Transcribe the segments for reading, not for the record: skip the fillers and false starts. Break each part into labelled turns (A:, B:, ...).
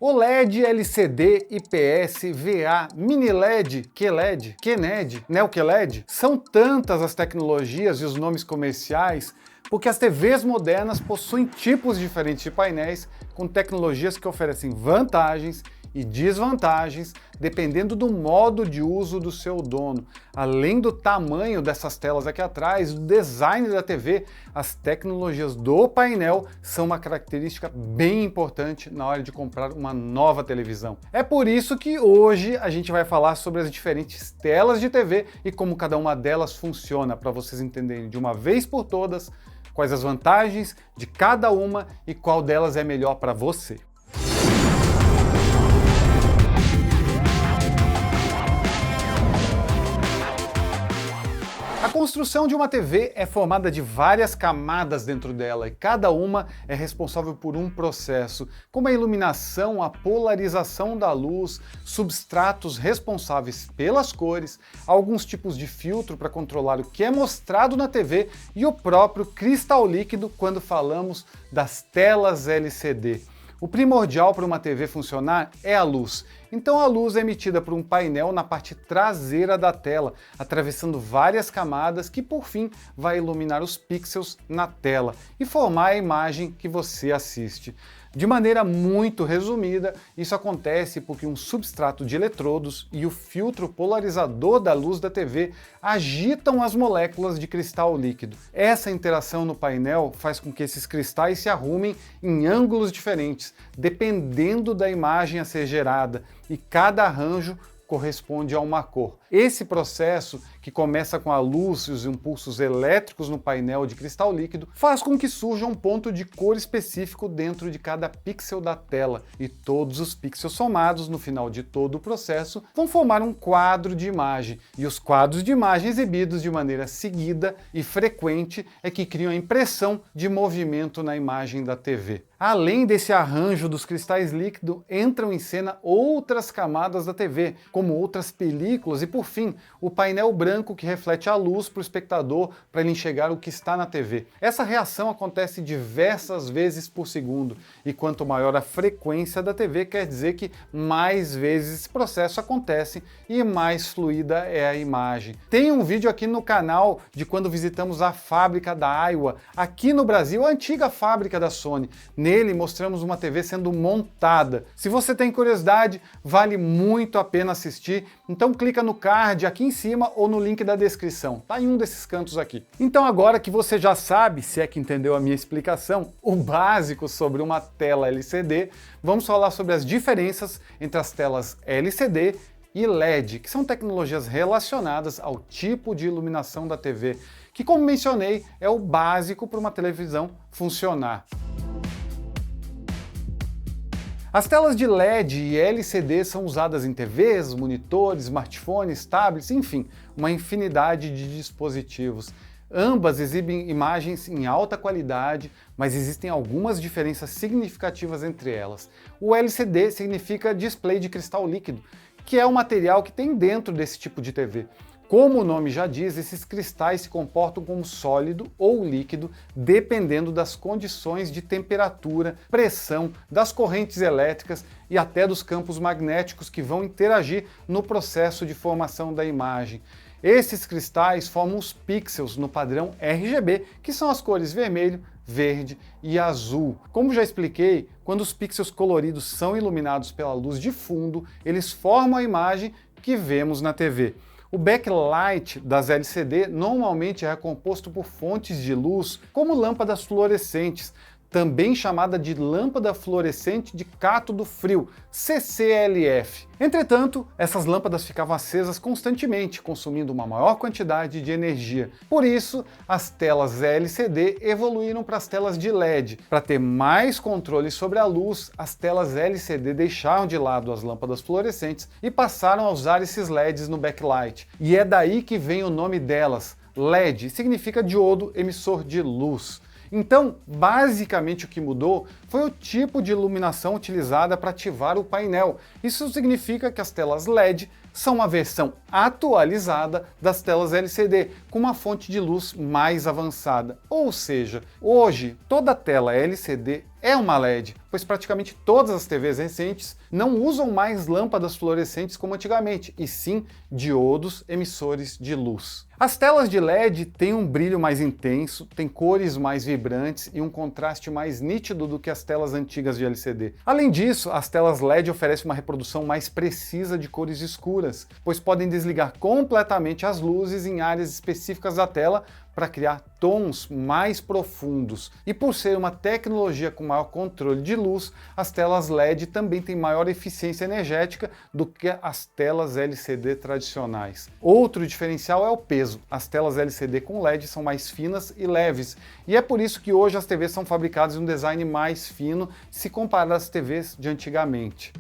A: OLED, LCD, IPS, VA, Mini LED, QLED, QNED, NeoQLED, são tantas as tecnologias e os nomes comerciais porque as TVs modernas possuem tipos diferentes de painéis com tecnologias que oferecem vantagens e desvantagens dependendo do modo de uso do seu dono. Além do tamanho dessas telas aqui atrás, do design da TV, as tecnologias do painel são uma característica bem importante na hora de comprar uma nova televisão. É por isso que hoje a gente vai falar sobre as diferentes telas de TV e como cada uma delas funciona, para vocês entenderem de uma vez por todas quais as vantagens de cada uma e qual delas é melhor para você. A construção de uma TV é formada de várias camadas dentro dela e cada uma é responsável por um processo, como a iluminação, a polarização da luz, substratos responsáveis pelas cores, alguns tipos de filtro para controlar o que é mostrado na TV e o próprio cristal líquido quando falamos das telas LCD. O primordial para uma TV funcionar é a luz. Então a luz é emitida por um painel na parte traseira da tela, atravessando várias camadas que por fim vai iluminar os pixels na tela e formar a imagem que você assiste. De maneira muito resumida, isso acontece porque um substrato de eletrodos e o filtro polarizador da luz da TV agitam as moléculas de cristal líquido. Essa interação no painel faz com que esses cristais se arrumem em ângulos diferentes, dependendo da imagem a ser gerada, e cada arranjo corresponde a uma cor. Esse processo, que começa com a luz e os impulsos elétricos no painel de cristal líquido, faz com que surja um ponto de cor específico dentro de cada pixel da tela, e todos os pixels somados no final de todo o processo vão formar um quadro de imagem, e os quadros de imagem exibidos de maneira seguida e frequente é que criam a impressão de movimento na imagem da TV. Além desse arranjo dos cristais líquidos, entram em cena outras camadas da TV, como outras películas e, por fim, o painel branco que reflete a luz para o espectador para ele enxergar o que está na TV. Essa reação acontece diversas vezes por segundo, e quanto maior a frequência da TV, quer dizer que mais vezes esse processo acontece e mais fluida é a imagem. Tem um vídeo aqui no canal de quando visitamos a fábrica da Aiwa, aqui no Brasil, a antiga fábrica da Sony. Nele mostramos uma TV sendo montada. Se você tem curiosidade, vale muito a pena assistir, então clica no card aqui em cima ou no link da descrição, tá em um desses cantos aqui. Então agora que você já sabe, se é que entendeu a minha explicação, o básico sobre uma tela LCD, vamos falar sobre as diferenças entre as telas LCD e LED, que são tecnologias relacionadas ao tipo de iluminação da TV, que, como mencionei, é o básico para uma televisão funcionar. As telas de LED e LCD são usadas em TVs, monitores, smartphones, tablets, enfim, uma infinidade de dispositivos. Ambas exibem imagens em alta qualidade, mas existem algumas diferenças significativas entre elas. O LCD significa display de cristal líquido, que é o material que tem dentro desse tipo de TV. Como o nome já diz, esses cristais se comportam como sólido ou líquido, dependendo das condições de temperatura, pressão, das correntes elétricas e até dos campos magnéticos que vão interagir no processo de formação da imagem. Esses cristais formam os pixels no padrão RGB, que são as cores vermelho, verde e azul. Como já expliquei, quando os pixels coloridos são iluminados pela luz de fundo, eles formam a imagem que vemos na TV. O backlight das LCD normalmente é composto por fontes de luz, como lâmpadas fluorescentes, também chamada de lâmpada fluorescente de cátodo frio, CCLF. Entretanto, essas lâmpadas ficavam acesas constantemente, consumindo uma maior quantidade de energia. Por isso, as telas LCD evoluíram para as telas de LED. Para ter mais controle sobre a luz, as telas LCD deixaram de lado as lâmpadas fluorescentes e passaram a usar esses LEDs no backlight. E é daí que vem o nome delas. LED significa diodo emissor de luz. Então, basicamente o que mudou foi o tipo de iluminação utilizada para ativar o painel. Isso significa que as telas LED são uma versão atualizada das telas LCD, com uma fonte de luz mais avançada. Ou seja, hoje toda tela LCD é uma LED, pois praticamente todas as TVs recentes não usam mais lâmpadas fluorescentes como antigamente, e sim diodos emissores de luz. As telas de LED têm um brilho mais intenso, têm cores mais vibrantes e um contraste mais nítido do que as telas antigas de LCD. Além disso, as telas LED oferecem uma reprodução mais precisa de cores escuras, pois podem desligar completamente as luzes em áreas específicas da tela para criar tons mais profundos. E por ser uma tecnologia com maior controle de luz, as telas LED também têm maior eficiência energética do que as telas LCD tradicionais. Outro diferencial é o peso. As telas LCD com LED são mais finas e leves, e é por isso que hoje as TVs são fabricadas em um design mais fino se comparado às TVs de antigamente.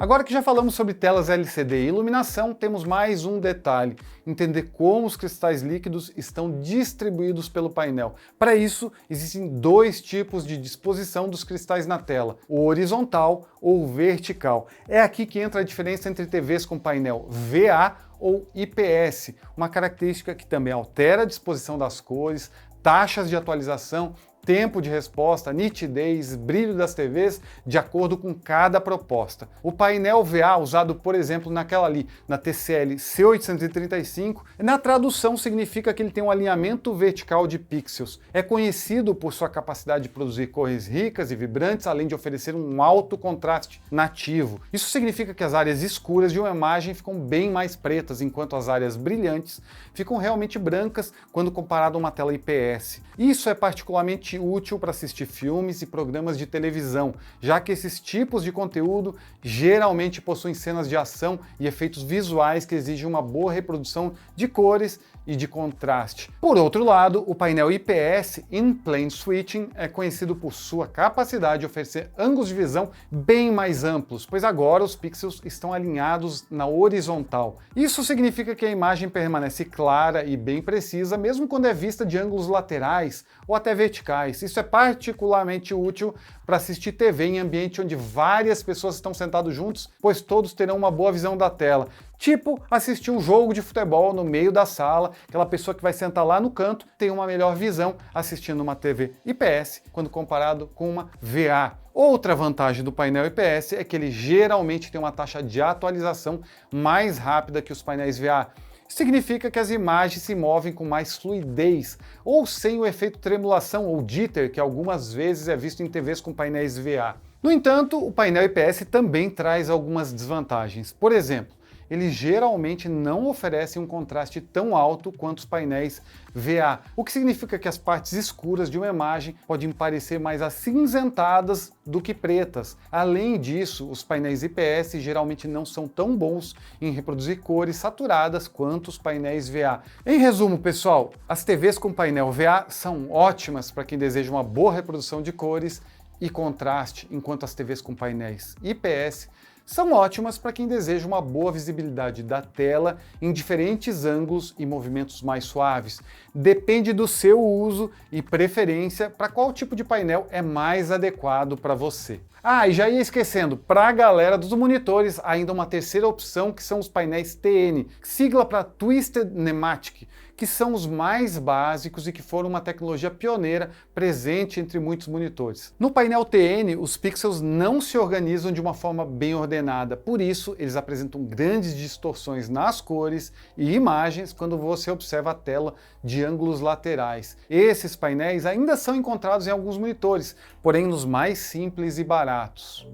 A: Agora que já falamos sobre telas LCD e iluminação, temos mais um detalhe: entender como os cristais líquidos estão distribuídos pelo painel. Para isso, existem dois tipos de disposição dos cristais na tela, o horizontal ou vertical. É aqui que entra a diferença entre TVs com painel VA ou IPS, uma característica que também altera a disposição das cores, taxas de atualização, tempo de resposta, nitidez, brilho das TVs, de acordo com cada proposta. O painel VA, usado por exemplo naquela ali, na TCL C835, na tradução significa que ele tem um alinhamento vertical de pixels. É conhecido por sua capacidade de produzir cores ricas e vibrantes, além de oferecer um alto contraste nativo. Isso significa que as áreas escuras de uma imagem ficam bem mais pretas, enquanto as áreas brilhantes ficam realmente brancas quando comparado a uma tela IPS. Isso é particularmente útil para assistir filmes e programas de televisão, já que esses tipos de conteúdo geralmente possuem cenas de ação e efeitos visuais que exigem uma boa reprodução de cores e de contraste. Por outro lado, o painel IPS In-Plane Switching é conhecido por sua capacidade de oferecer ângulos de visão bem mais amplos, pois agora os pixels estão alinhados na horizontal. Isso significa que a imagem permanece clara e bem precisa, mesmo quando é vista de ângulos laterais ou até verticais. Isso é particularmente útil para assistir TV em ambiente onde várias pessoas estão sentados juntos, pois todos terão uma boa visão da tela. Tipo assistir um jogo de futebol no meio da sala, aquela pessoa que vai sentar lá no canto tem uma melhor visão assistindo uma TV IPS quando comparado com uma VA. Outra vantagem do painel IPS é que ele geralmente tem uma taxa de atualização mais rápida que os painéis VA. Significa que as imagens se movem com mais fluidez, ou sem o efeito tremulação ou jitter, que algumas vezes é visto em TVs com painéis VA. No entanto, o painel IPS também traz algumas desvantagens. Por exemplo, eles geralmente não oferecem um contraste tão alto quanto os painéis VA, o que significa que as partes escuras de uma imagem podem parecer mais acinzentadas do que pretas. Além disso, os painéis IPS geralmente não são tão bons em reproduzir cores saturadas quanto os painéis VA. Em resumo, pessoal, as TVs com painel VA são ótimas para quem deseja uma boa reprodução de cores e contraste, enquanto as TVs com painéis IPS são ótimas para quem deseja uma boa visibilidade da tela em diferentes ângulos e movimentos mais suaves. Depende do seu uso e preferência para qual tipo de painel é mais adequado para você. Ah, e já ia esquecendo, para a galera dos monitores, ainda uma terceira opção que são os painéis TN, sigla para Twisted Nematic, que são os mais básicos e que foram uma tecnologia pioneira presente entre muitos monitores. No painel TN, os pixels não se organizam de uma forma bem ordenada, por isso eles apresentam grandes distorções nas cores e imagens quando você observa a tela de ângulos laterais. Esses painéis ainda são encontrados em alguns monitores, porém nos mais simples e baratos.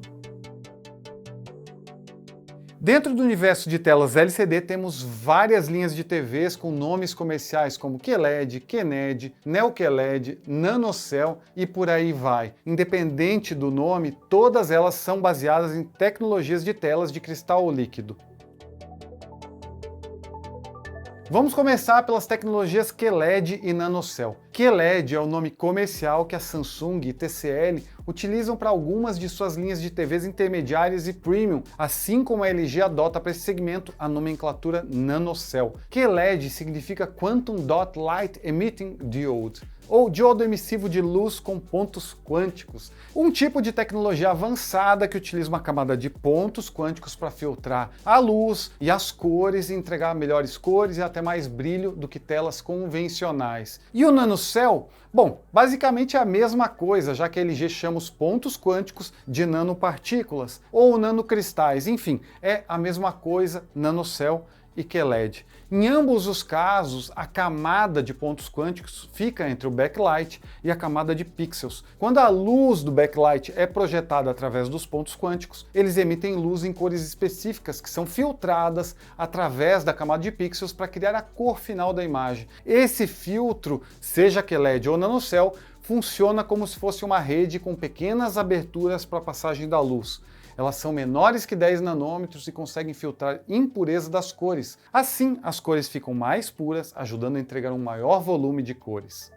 A: Dentro do universo de telas LCD temos várias linhas de TVs com nomes comerciais como QLED, QNED, NeoQLED, NanoCell e por aí vai. Independente do nome, todas elas são baseadas em tecnologias de telas de cristal líquido. Vamos começar pelas tecnologias QLED e NanoCell. QLED é o nome comercial que a Samsung e TCL utilizam para algumas de suas linhas de TVs intermediárias e premium, assim como a LG adota para esse segmento a nomenclatura NanoCell. QLED significa Quantum Dot Light Emitting Diode. ou diodo emissivo de luz com pontos quânticos, um tipo de tecnologia avançada que utiliza uma camada de pontos quânticos para filtrar a luz e as cores e entregar melhores cores e até mais brilho do que telas convencionais. E o nanocell? Bom, basicamente é a mesma coisa, já que a LG chama os pontos quânticos de nanopartículas ou nanocristais, enfim, é a mesma coisa, nanocell e QLED. Em ambos os casos, a camada de pontos quânticos fica entre o backlight e a camada de pixels. Quando a luz do backlight é projetada através dos pontos quânticos, eles emitem luz em cores específicas que são filtradas através da camada de pixels para criar a cor final da imagem. Esse filtro, seja QLED ou nanocell, funciona como se fosse uma rede com pequenas aberturas para a passagem da luz. Elas são menores que 10 nanômetros e conseguem filtrar impureza das cores. Assim, as cores ficam mais puras, ajudando a entregar um maior volume de cores.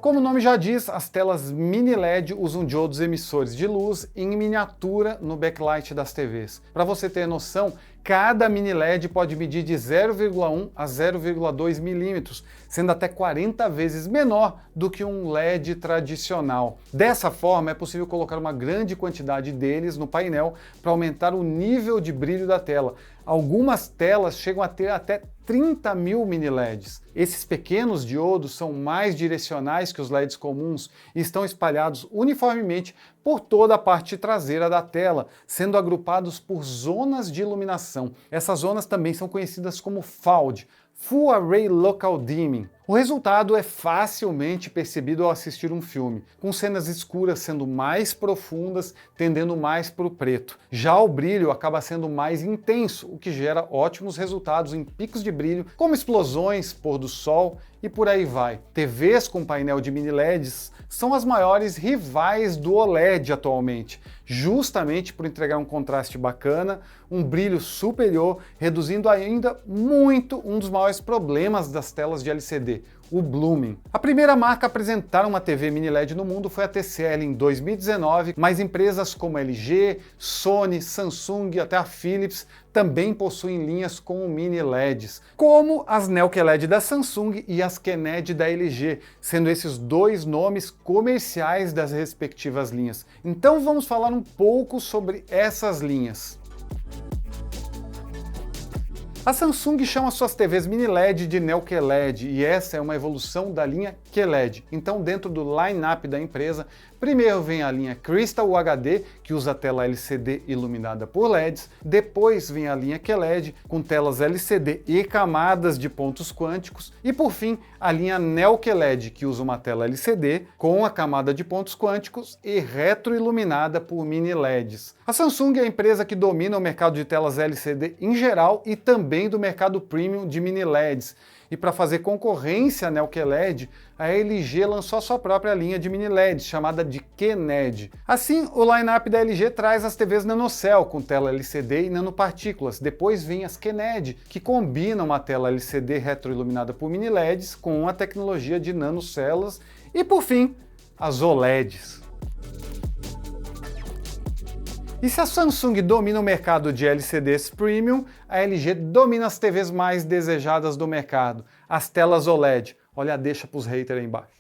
A: Como o nome já diz, as telas mini LED usam diodos emissores de luz em miniatura no backlight das TVs. Para você ter noção, cada mini LED pode medir de 0,1 a 0,2 milímetros, sendo até 40 vezes menor do que um LED tradicional. Dessa forma, é possível colocar uma grande quantidade deles no painel para aumentar o nível de brilho da tela. Algumas telas chegam a ter até 30 mil mini LEDs. Esses pequenos diodos são mais direcionais que os LEDs comuns e estão espalhados uniformemente por toda a parte traseira da tela, sendo agrupados por zonas de iluminação. Essas zonas também são conhecidas como FALD, Full Array Local Dimming. O resultado é facilmente percebido ao assistir um filme, com cenas escuras sendo mais profundas, tendendo mais para o preto. Já o brilho acaba sendo mais intenso, o que gera ótimos resultados em picos de brilho, como explosões, pôr do sol e por aí vai. TVs com painel de mini LEDs são as maiores rivais do OLED atualmente, justamente por entregar um contraste bacana, um brilho superior, reduzindo ainda muito um dos maiores problemas das telas de LCD, o blooming. A primeira marca a apresentar uma TV mini LED no mundo foi a TCL em 2019, mas empresas como LG, Sony, Samsung e até a Philips também possuem linhas com mini LEDs, como as Neo QLED da Samsung e as QNED da LG, sendo esses dois nomes comerciais das respectivas linhas. Então vamos falar um pouco sobre essas linhas. A Samsung chama suas TVs mini LED de Neo QLED e essa é uma evolução da linha QLED. Então, dentro do line-up da empresa, primeiro vem a linha Crystal UHD, que usa tela LCD iluminada por LEDs, depois vem a linha QLED, com telas LCD e camadas de pontos quânticos, e por fim, a linha Neo QLED, que usa uma tela LCD com a camada de pontos quânticos e retroiluminada por mini LEDs. A Samsung é a empresa que domina o mercado de telas LCD em geral e também do mercado premium de mini LEDs. E para fazer concorrência à Neo QLED, a LG lançou a sua própria linha de mini LEDs, chamada de QNED. Assim, o line-up da LG traz as TVs nanocell, com tela LCD e nanopartículas. Depois vem as QNED, que combinam uma tela LCD retroiluminada por mini LEDs com a tecnologia de nanocélulas. E por fim, as OLEDs. E se a Samsung domina o mercado de LCDs Premium, a LG domina as TVs mais desejadas do mercado, as telas OLED. Olha a deixa para os haters aí embaixo.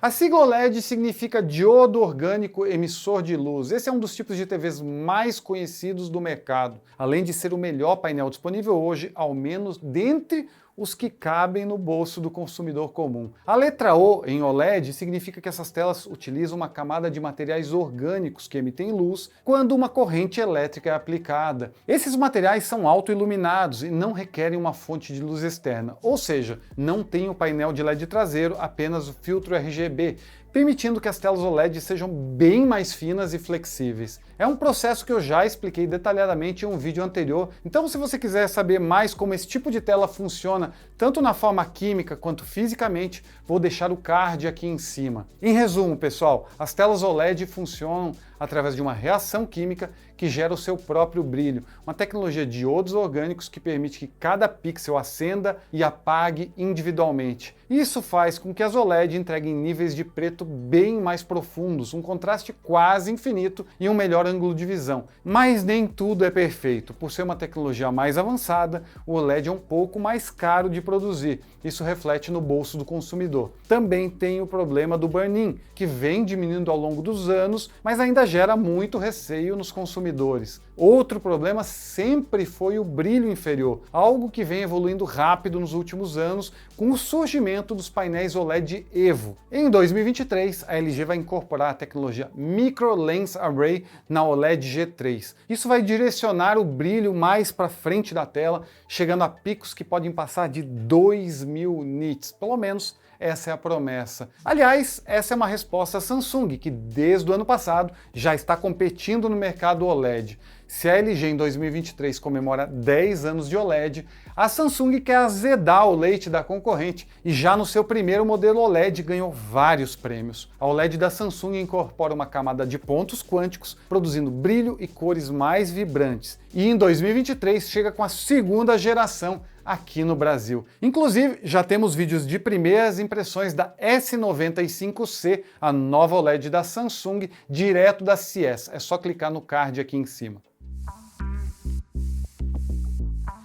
A: A sigla OLED significa diodo orgânico emissor de luz. Esse é um dos tipos de TVs mais conhecidos do mercado, além de ser o melhor painel disponível hoje, ao menos dentre os que cabem no bolso do consumidor comum. A letra O em OLED significa que essas telas utilizam uma camada de materiais orgânicos que emitem luz quando uma corrente elétrica é aplicada. Esses materiais são autoiluminados e não requerem uma fonte de luz externa, ou seja, não tem o painel de LED traseiro, apenas o filtro RGB, permitindo que as telas OLED sejam bem mais finas e flexíveis. É um processo que eu já expliquei detalhadamente em um vídeo anterior, então se você quiser saber mais como esse tipo de tela funciona, tanto na forma química quanto fisicamente, vou deixar o card aqui em cima. Em resumo, pessoal, as telas OLED funcionam através de uma reação química que gera o seu próprio brilho, uma tecnologia de iodos orgânicos que permite que cada pixel acenda e apague individualmente. Isso faz com que as OLED entreguem níveis de preto bem mais profundos, um contraste quase infinito e um melhor ângulo de visão. Mas nem tudo é perfeito. Por ser uma tecnologia mais avançada, o OLED é um pouco mais caro de produzir. Isso reflete no bolso do consumidor. Também tem o problema do burn-in, que vem diminuindo ao longo dos anos, mas ainda gera muito receio nos consumidores. Outro problema sempre foi o brilho inferior, algo que vem evoluindo rápido nos últimos anos com o surgimento dos painéis OLED Evo. Em 2023, a LG vai incorporar a tecnologia Micro Lens Array na OLED G3. Isso vai direcionar o brilho mais para frente da tela, chegando a picos que podem passar de 2000 nits, pelo menos essa é a promessa. Aliás, essa é uma resposta à Samsung, que desde o ano passado já está competindo no mercado OLED. Se a LG em 2023 comemora 10 anos de OLED, a Samsung quer azedar o leite da concorrente e já no seu primeiro modelo OLED ganhou vários prêmios. A OLED da Samsung incorpora uma camada de pontos quânticos, produzindo brilho e cores mais vibrantes. E em 2023 chega com a segunda geração aqui no Brasil. Inclusive, já temos vídeos de primeiras impressões da S95C, a nova OLED da Samsung, direto da CES. É só clicar no card aqui em cima.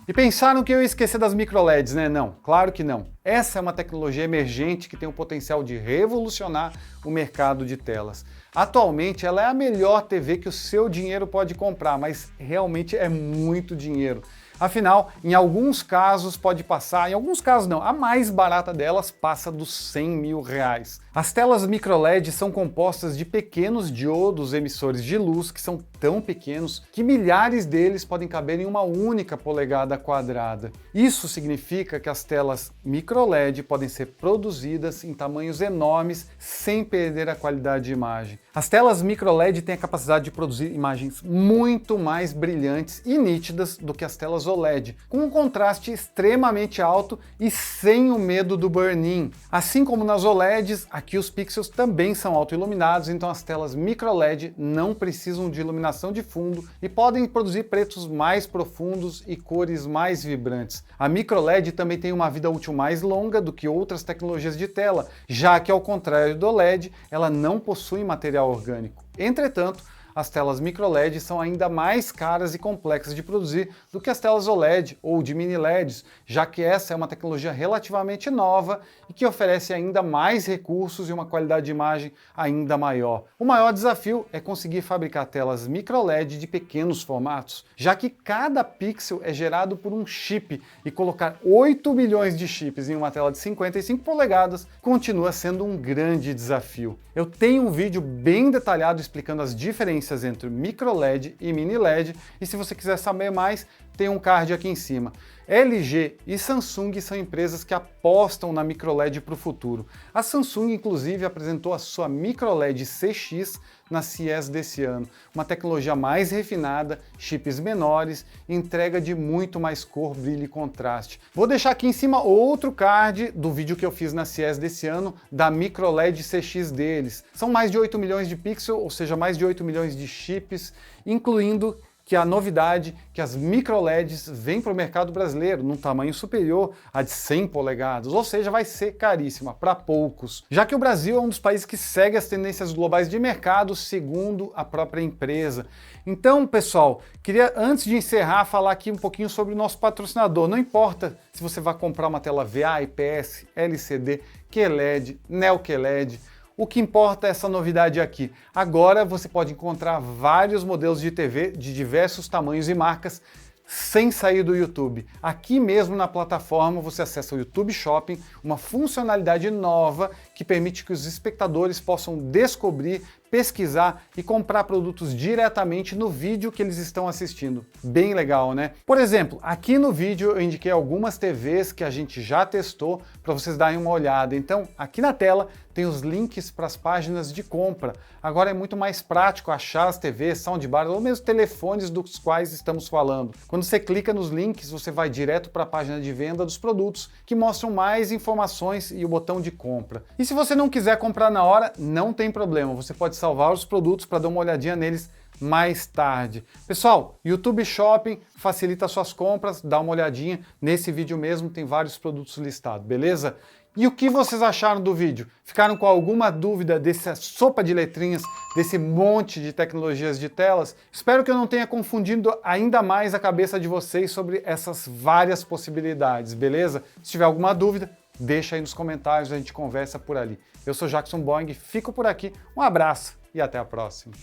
A: E pensaram que eu ia esquecer das microLEDs, né? Não, claro que não. Essa é uma tecnologia emergente que tem o potencial de revolucionar o mercado de telas. Atualmente ela é a melhor TV que o seu dinheiro pode comprar, mas realmente é muito dinheiro. Afinal, em alguns casos pode passar, em alguns casos não, a mais barata delas passa dos 100 mil reais. As telas microLED são compostas de pequenos diodos emissores de luz que são tão pequenos que milhares deles podem caber em uma única polegada quadrada. Isso significa que as telas microLED podem ser produzidas em tamanhos enormes sem perder a qualidade de imagem. As telas microLED têm a capacidade de produzir imagens muito mais brilhantes e nítidas do que as telas OLED, com um contraste extremamente alto e sem o medo do burn-in. Assim como nas OLEDs, aqui os pixels também são autoiluminados, então as telas microLED não precisam de iluminação de fundo e podem produzir pretos mais profundos e cores mais vibrantes. A microLED também tem uma vida útil mais longa do que outras tecnologias de tela, já que ao contrário do OLED, ela não possui material orgânico. Entretanto, as telas microLED são ainda mais caras e complexas de produzir do que as telas OLED ou de mini LEDs, já que essa é uma tecnologia relativamente nova e que oferece ainda mais recursos e uma qualidade de imagem ainda maior. O maior desafio é conseguir fabricar telas microLED de pequenos formatos, já que cada pixel é gerado por um chip e colocar 8 milhões de chips em uma tela de 55 polegadas continua sendo um grande desafio. Eu tenho um vídeo bem detalhado explicando as diferenças entre microLED e mini LED, e se você quiser saber mais, tem um card aqui em cima. LG e Samsung são empresas que apostam na microLED para o futuro. A Samsung, inclusive, apresentou a sua microLED CX na CES desse ano. Uma tecnologia mais refinada, chips menores, entrega de muito mais cor, brilho e contraste. Vou deixar aqui em cima outro card do vídeo que eu fiz na CES desse ano, da microLED CX deles. São mais de 8 milhões de pixels, ou seja, mais de 8 milhões de chips, incluindo que a novidade que as microLEDs vêm para o mercado brasileiro num tamanho superior a de 100 polegadas, ou seja, vai ser caríssima para poucos, já que o Brasil é um dos países que segue as tendências globais de mercado, segundo a própria empresa. Então, pessoal, queria antes de encerrar falar aqui um pouquinho sobre o nosso patrocinador. Não importa se você vai comprar uma tela VA, IPS, LCD, QLED, NeoQLED, o que importa é essa novidade aqui. Agora você pode encontrar vários modelos de TV de diversos tamanhos e marcas sem sair do YouTube. Aqui mesmo na plataforma você acessa o YouTube Shopping, uma funcionalidade nova que permite que os espectadores possam descobrir, pesquisar e comprar produtos diretamente no vídeo que eles estão assistindo. Bem legal, né? Por exemplo, aqui no vídeo eu indiquei algumas TVs que a gente já testou para vocês darem uma olhada. Então, aqui na tela tem os links para as páginas de compra. Agora é muito mais prático achar as TVs, soundbars ou mesmo telefones dos quais estamos falando. Quando você clica nos links, você vai direto para a página de venda dos produtos, que mostram mais informações e o botão de compra. E se você não quiser comprar na hora, não tem problema, você pode salvar os produtos para dar uma olhadinha neles mais tarde. Pessoal, YouTube Shopping facilita suas compras, dá uma olhadinha, nesse vídeo mesmo tem vários produtos listados, beleza? E o que vocês acharam do vídeo? Ficaram com alguma dúvida dessa sopa de letrinhas, desse monte de tecnologias de telas? Espero que eu não tenha confundido ainda mais a cabeça de vocês sobre essas várias possibilidades, beleza? Se tiver alguma dúvida, deixa aí nos comentários, a gente conversa por ali. Eu sou Jackson Boing, fico por aqui, um abraço e até a próxima.